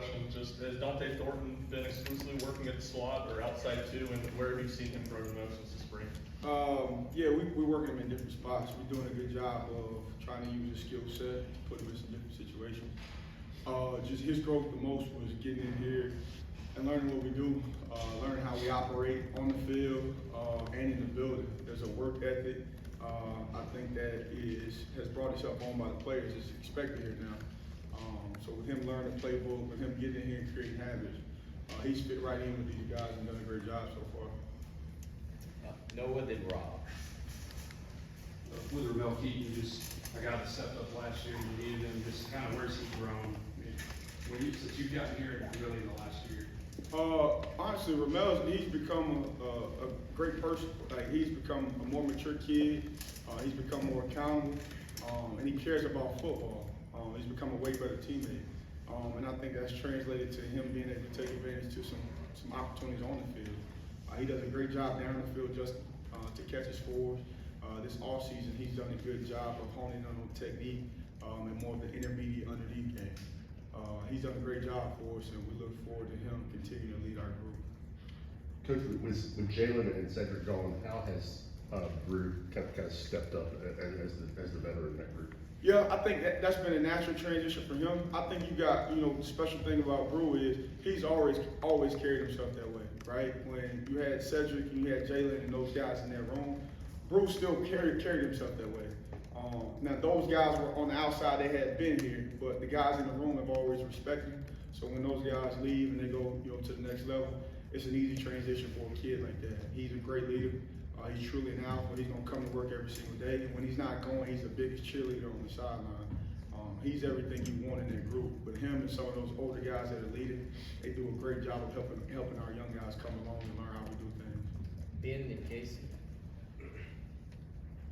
question. Just has Dante Thornton been exclusively working at the slot or outside too, and where have you seen him grow the most this spring? Yeah, we're working him in different spots. We're doing a good job of trying to use his skill set, put him in some different situations. Just his growth the most was getting in here and learning what we do, learning how we operate on the field and in the building. There's a work ethic. I think that has brought itself on by the players. It's expected here now. So with him learning the playbook, with him getting in here and creating habits, he's fit right in with these guys and done a great job so far. Noah, then Rob. With Ramel Keaton, just a guy that stepped up last year, you needed him, just kind of where's he grown? Since you've gotten here really in the last year. Honestly, he's become a great person. Like, he's become a more mature kid. He's become more accountable, and he cares about football. He's become a way better teammate, and I think that's translated to him being able to take advantage to some opportunities on the field. He does a great job down the field just to catch his fours. This offseason, he's done a good job of honing in on technique and more of the intermediate underneath game. He's done a great job for us, and we look forward to him continuing to lead our group. Coach, with Jalen and Cedric gone, how has Brew kind of stepped up as the veteran in that group? Yeah, I think that's been a natural transition for him. I think the special thing about Brew is he's always carried himself that way, right? When you had Cedric and you had Jalen and those guys in that room, Brew still carried himself that way. Now those guys were on the outside, they had been here, but the guys in the room have always respected him. So when those guys leave and they go to the next level, it's an easy transition for a kid like that. He's a great leader. He's truly an alpha. He's gonna come to work every single day. And when he's not going, he's the biggest cheerleader on the sideline. He's everything you want in that group. But him and some of those older guys that are leading, they do a great job of helping our young guys come along and learn how we do things. Ben and Casey.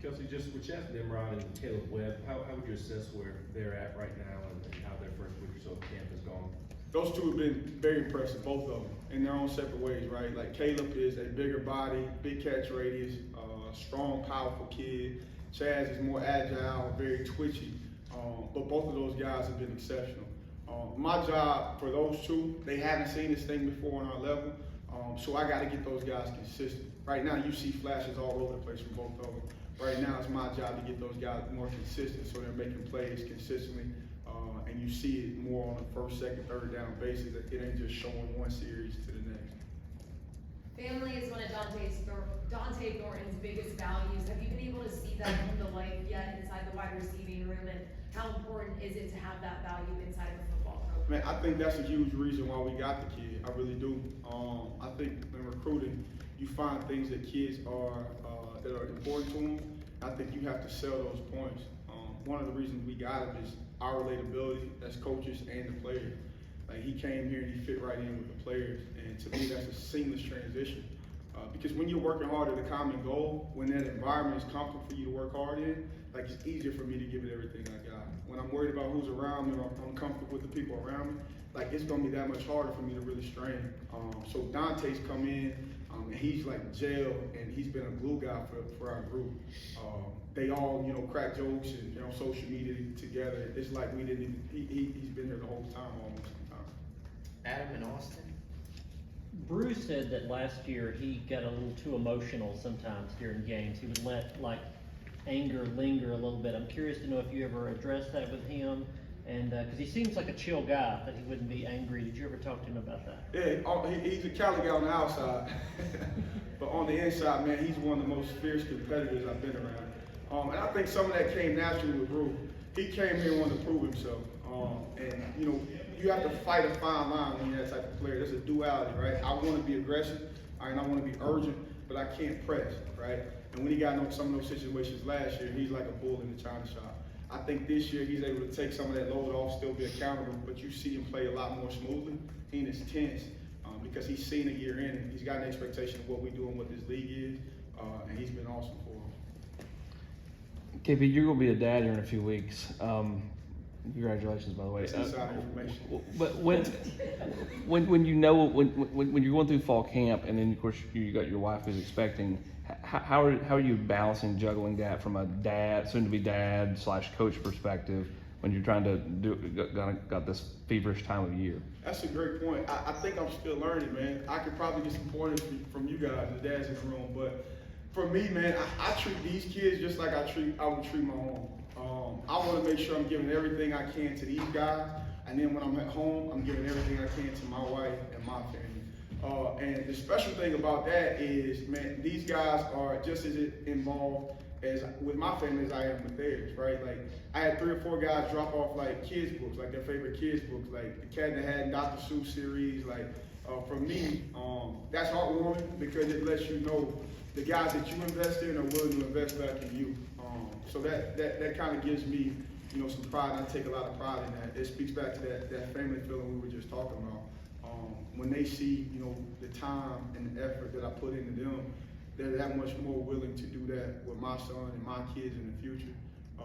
Kelsey, just with Chaz Nimrod and Caleb Webb, how would you assess where they're at right now and how their first week or so of camp has gone? Those two have been very impressive, both of them, in their own separate ways, right? Like Caleb is a bigger body, big catch radius, strong, powerful kid. Chaz is more agile, very twitchy, but both of those guys have been exceptional. My job for those two, they haven't seen this thing before on our level, so I got to get those guys consistent. Right now, you see flashes all over the place from both of them. Right now, it's my job to get those guys more consistent so they're making plays consistently. And you see it more on a first, second, third down basis. It ain't just showing one series to the next. Family is one of Dante Thornton's biggest values. Have you been able to see that come to life yet inside the wide receiving room? And how important is it to have that value inside of a football program? Man, I think that's a huge reason why we got the kid. I really do. I think in recruiting, you find things that kids are that are important to them. I think you have to sell those points. One of the reasons we got him is our relatability as coaches and the players. Like, he came here and he fit right in with the players, and to me that's a seamless transition. Because when you're working hard at a common goal, when that environment is comfortable for you to work hard in, like, it's easier for me to give it everything I got. When I'm worried about who's around me or I'm comfortable with the people around me, like, it's gonna be that much harder for me to really strain. So Dante's come in, and he's like gel, and he's been a glue guy for our group. They all, crack jokes and on social media together. It's like we didn't even, he's been here the whole time almost. Adam and Austin. Bruce said that last year he got a little too emotional sometimes during games. He would let anger linger a little bit. I'm curious to know if you ever addressed that with him, and because he seems like a chill guy, that he wouldn't be angry. Did you ever talk to him about that? Yeah, he's a Cali guy on the outside, but on the inside, man, he's one of the most fierce competitors I've been around. And I think some of that came naturally with Bruce. He came here wanting to prove himself, and you have to fight a fine line when you're that type of player. There's a duality, right? I want to be aggressive, and I want to be urgent, but I can't press, right? And when he got in some of those situations last year, he's like a bull in the china shop. I think this year he's able to take some of that load off, still be accountable, but you see him play a lot more smoothly. He is tense because he's seen a year in, and he's got an expectation of what we do and what this league is, and he's been awesome for him. KP, you're going to be a dad here in a few weeks. Congratulations, by the way. That's inside information. But when you're going through fall camp, and then of course you got your wife who's expecting, how are you balancing juggling that from a dad, soon to be dad / coach perspective when you're trying to got this feverish time of year? That's a great point. I think I'm still learning, man. I could probably get some pointers from you guys, the dads in the room. But for me, man, I treat these kids just like I would treat my own. I want to make sure I'm giving everything I can to these guys, and then when I'm at home, I'm giving everything I can to my wife and my family. And the special thing about that is, man, these guys are just as involved as with my family as I am with theirs, right? Like, I had 3 or 4 guys drop off like kids books, like their favorite kids books, like the Cat in the Hat and Dr. Seuss series. Like, for me, that's heartwarming because it lets you know the guys that you invest in are willing to invest back in you. So that kind of gives me, you know, some pride, and I take a lot of pride in that. It speaks back to that family feeling we were just talking about. When they see, you know, the time and the effort that I put into them, they're that much more willing to do that with my son and my kids in the future.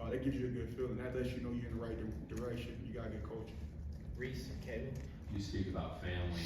That gives you a good feeling. That lets you know you're in the right direction. You got a good coach. Reese and Caleb? You speak about family.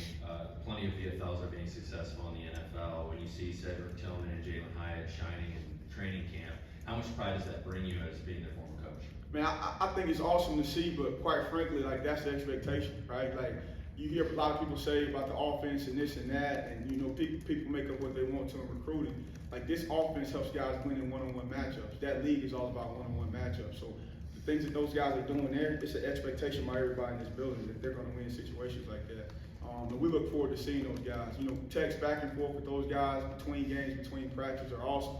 Plenty of VFLs are being successful in the NFL. When you see Cedric Tillman and Jalen Hyatt shining in training camp, how much pride does that bring you as being their former coach? Man, I think it's awesome to see, but quite frankly, like, that's the expectation, right? Like, you hear a lot of people say about the offense and this and that, and, you know, people make up what they want to in recruiting. Like, this offense helps guys win in one-on-one matchups. That league is all about one-on-one matchups. So the things that those guys are doing there, it's an expectation by everybody in this building that they're going to win in situations like that. And we look forward to seeing those guys. You know, texts back and forth with those guys between games, between practice are awesome.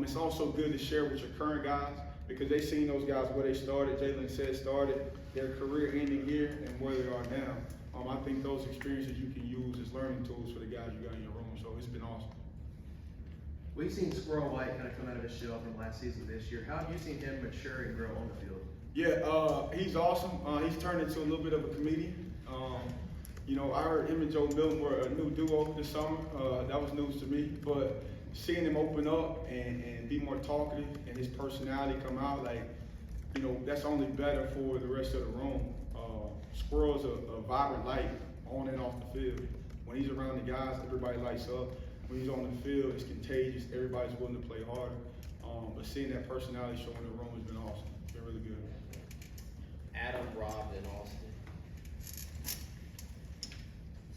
It's also good to share with your current guys because they've seen those guys where they started. Jalen said started their career ending here and where they are now. I think those experiences you can use as learning tools for the guys you got in your room. So it's been awesome. We've seen Squirrel White kind of come out of his shell from last season to this year. How have you seen him mature and grow on the field? Yeah, he's awesome. He's turned into a little bit of a comedian. You know, I heard him and Joe Milton were a new duo this summer. That was news to me. But seeing him open up and be more talkative and his personality come out, like, you know, that's only better for the rest of the room. Squirrel's a vibrant light on and off the field. When he's around the guys, everybody lights up. When he's on the field, it's contagious. Everybody's willing to play harder. But seeing that personality show in the room has been awesome. It's been really good. Adam, Rob, and Austin.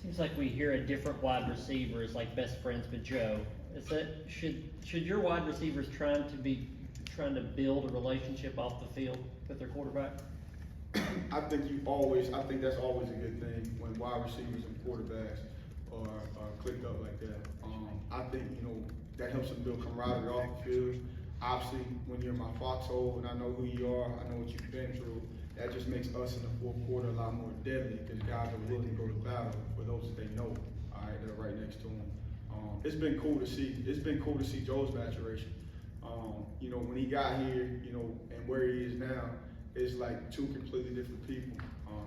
Seems like we hear a different wide receiver is like best friends with Joe. Is that, should your wide receivers trying to build a relationship off the field with their quarterback? I think that's always a good thing when wide receivers and quarterbacks are clicked up like that. I think, you know, that helps them build camaraderie off the field. Obviously, when you're in my foxhole and I know who you are, I know what you've been through, that just makes us in the fourth quarter a lot more deadly because guys are willing to go to battle for those that they know, all right, that are right next to them. It's been cool to see. It's been cool to see Joe's maturation. You know, when he got here, you know, and where he is now, it's like 2 completely different people.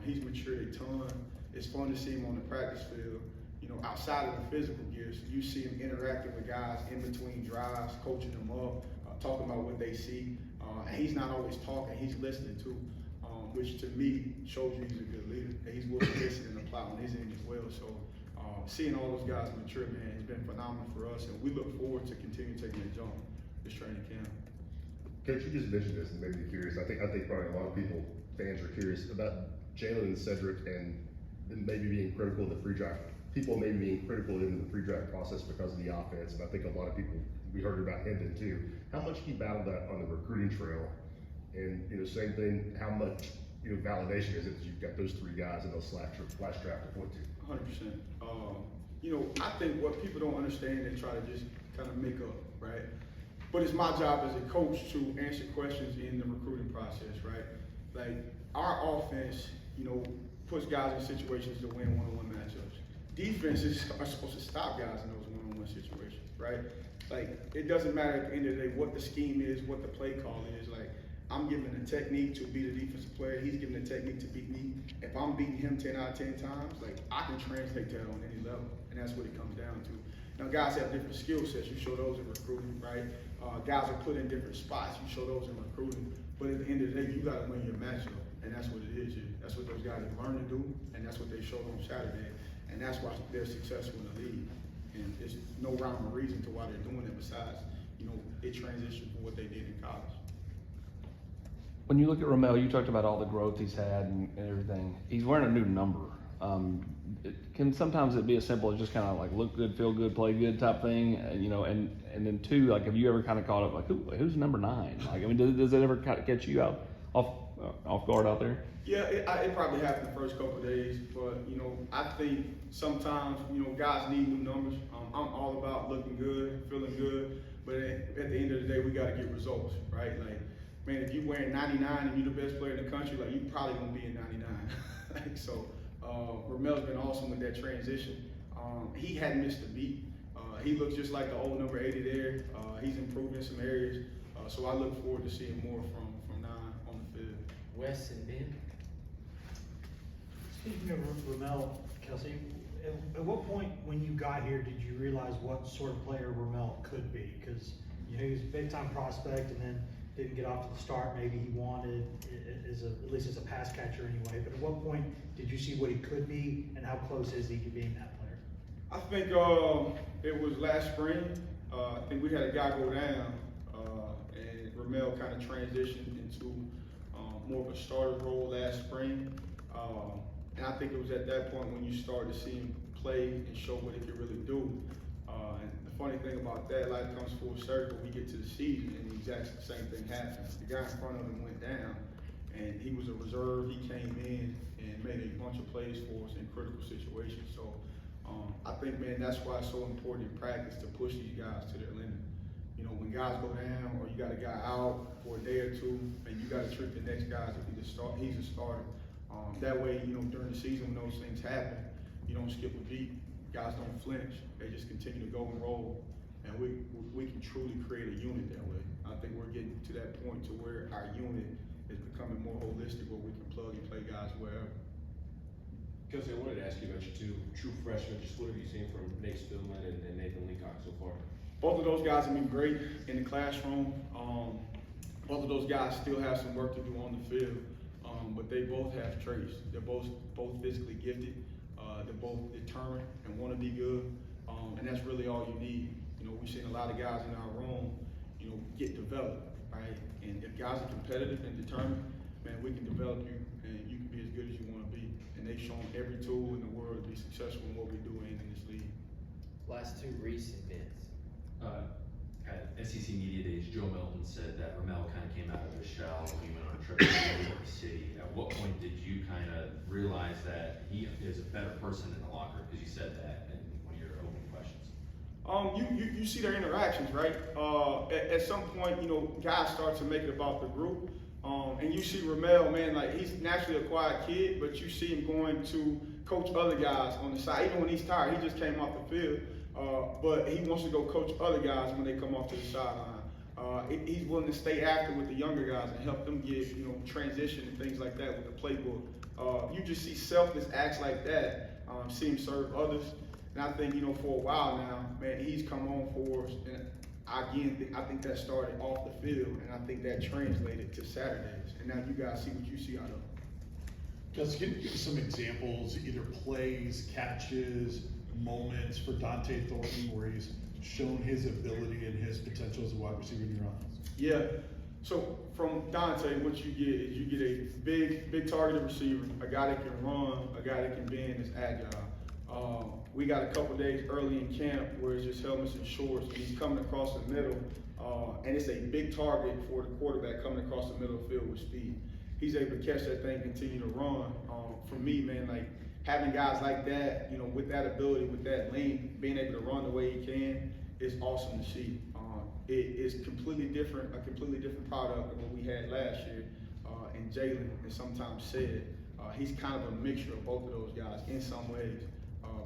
He's matured a ton. It's fun to see him on the practice field. You know, outside of the physical gifts, you see him interacting with guys in between drives, coaching them up, talking about what they see. And he's not always talking, he's listening too, which to me shows you he's a good leader. And he's willing to listen and apply on his end as well. So seeing all those guys mature, man, has been phenomenal for us. And we look forward to continue taking a jump this training camp. Coach, you just mentioned this and made me curious. I think probably a lot of fans are curious about Jalen and Cedric and maybe being critical of the pre-draft. People maybe being critical in the pre-draft process because of the offense, and I think a lot of people, we heard about Hendon too. How much he battled that on the recruiting trail? And, you know, same thing, how much, you know, validation is it that you've got those 3 guys in those last draft to point to? 100%. You know, I think what people don't understand, they try to just kind of make up, right? But it's my job as a coach to answer questions in the recruiting process, right? Like, our offense, you know, puts guys in situations to win one-on-one matchups. Defenses are supposed to stop guys in those one-on-one situations, right? Like, it doesn't matter at the end of the day what the scheme is, what the play call is. Like, I'm giving a technique to beat a defensive player. He's giving a technique to beat me. If I'm beating him 10 out of 10 times, like, I can translate that on any level, and that's what it comes down to. Now, guys have different skill sets. You show those in recruiting, right? Guys are put in different spots. You show those in recruiting. But at the end of the day, you got to win your matchup, and that's what it is. That's what those guys have learned to do, and that's what they showed on Saturday. And that's why they're successful in the league. And there's no rhyme or reason to why they're doing it besides, you know, it transitioned from what they did in college. when you look at Ramel, you talked about all the growth he's had and everything. He's wearing a new number. Can sometimes it be as simple as just kind of like look good, feel good, play good type thing, you know? And then two, like, have you ever kind of caught up like who's number 9? Like, I mean, does it ever kind of catch you off guard out there? Yeah, it probably happened the first couple of days, but you know, I think sometimes guys need new numbers. I'm all about looking good, feeling good, but at the end of the day, we got to get results, right? Like, man, if you're wearing 99 and you're the best player in the country, like, you probably gonna be in 99. Like, so Ramel's been awesome with that transition. He hadn't missed a beat. He looks just like the old number 80 there. He's improved in some areas, so I look forward to seeing more from 9 on the field. Wes and Ben? Speaking of Ramel, Kelsey, at what point when you got here did you realize what sort of player Ramel could be? Because he was a big time prospect and then didn't get off to the start maybe he wanted, at least as a pass catcher anyway. But at what point did you see what he could be, and how close is he to being that player? I think it was last spring. I think we had a guy go down, and Ramel kind of transitioned into more of a starter role last spring. And I think it was at that point when you started to see him play and show what he could really do. And the funny thing about that, life comes full circle. We get to the season and the exact same thing happens. The guy in front of him went down, and he was a reserve. He came in and made a bunch of plays for us in critical situations. So I think, man, that's why it's so important in practice to push these guys to their limit. You know, when guys go down or you got a guy out for a day or two, and you got to treat the next guy as if he's a starter. That way, during the season when those things happen, you don't skip a beat. Guys don't flinch. They just continue to go and roll. And we can truly create a unit that way. I think we're getting to that point to where our unit is becoming more holistic, where we can plug and play guys wherever. Kelsey, I wanted to ask you about your 2 true freshmen. Just what have you seen from Nate Spillman and Nathan Leacock so far? Both of those guys have been great in the classroom. Both of those guys still have some work to do on the field. But they both have traits. They're both physically gifted. They're both determined and want to be good. And that's really all you need. We've seen a lot of guys in our room, get developed, right? And if guys are competitive and determined, man, we can develop you and you can be as good as you want to be. And they've shown every tool in the world to be successful in what we're doing in this league. Last 2 recent events. At SEC Media Days, Joe Milton said that Ramel kind of came out of his shell when he went on a trip to New York City. At what point did you kind of realize that he is a better person in the locker? Because you said that in one of your opening questions. You see their interactions, right? At some point, guys start to make it about the group. And you see Ramel, man, like, he's naturally a quiet kid, but you see him going to coach other guys on the side. Even when he's tired, he just came off the field. But he wants to go coach other guys when they come off to the sideline. He's willing to stay after with the younger guys and help them get, transition and things like that with the playbook. You just see selfless acts like that, see him serve others. And I think, for a while now, man, he's come on for us. And I think that started off the field, and I think that translated to Saturdays. And now you guys see what you see out of him. Gus, can you give us some examples, either plays, catches, moments for Dante Thornton where he's shown his ability and his potential as a wide receiver in your offense? Yeah. So from Dante, what you get is you get a big targeted receiver, a guy that can run, a guy that can bend, is agile. We got a couple days early in camp where it's just helmets and shorts, and he's coming across the middle, and it's a big target for the quarterback coming across the middle of the field with speed. He's able to catch that thing, continue to run. For me, man, like, having guys like that, with that ability, with that length, being able to run the way he can, is awesome to see. It is a completely different product than what we had last year. And Jalen has sometimes said he's kind of a mixture of both of those guys in some ways.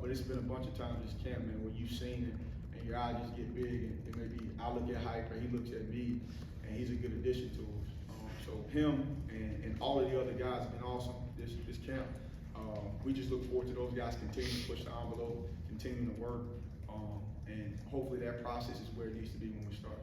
But it's been a bunch of times this camp, man, where you've seen it and your eyes just get big, and maybe I look at Hyper, he looks at me, and he's a good addition to us. So him and all of the other guys have been awesome this camp. We just look forward to those guys continuing to push the envelope, continuing to work, and hopefully that process is where it needs to be when we start.